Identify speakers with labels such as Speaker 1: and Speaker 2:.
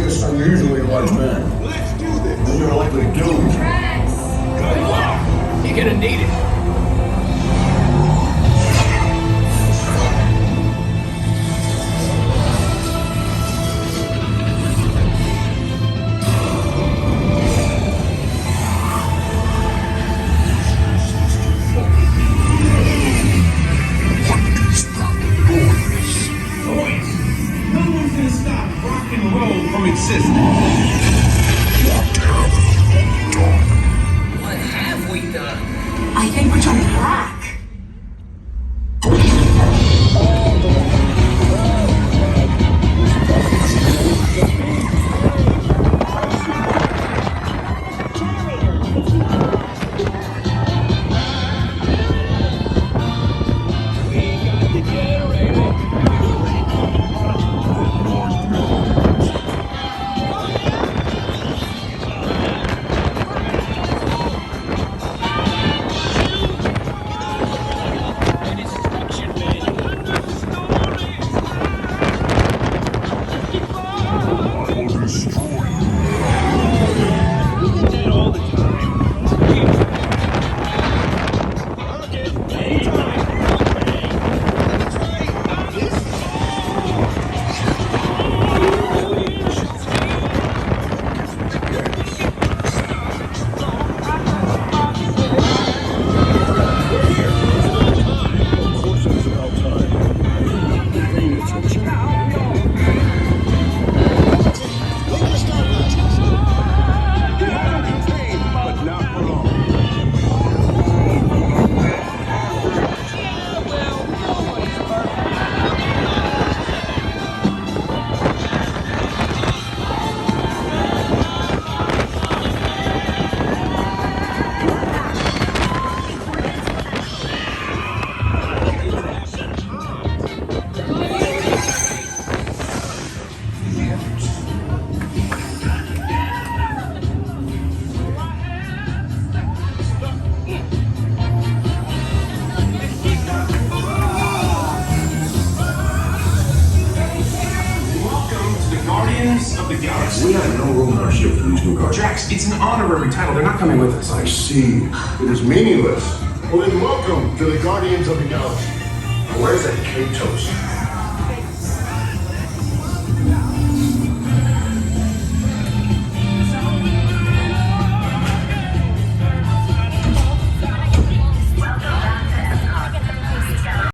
Speaker 1: this unusually large man.
Speaker 2: Let's do this.
Speaker 1: Then you're likely to kill me.
Speaker 2: Good luck.
Speaker 3: You're gonna need it.
Speaker 2: From existence.
Speaker 3: What have we done?
Speaker 4: I think we're turning black.
Speaker 2: Of the galaxy.
Speaker 1: We have no room in our ship for these new guards.
Speaker 2: Drax, it's an honorary title. They're not coming with us.
Speaker 1: I see. It is meaningless. Well then welcome to the Guardians of the Galaxy. Now, where's that cake toast?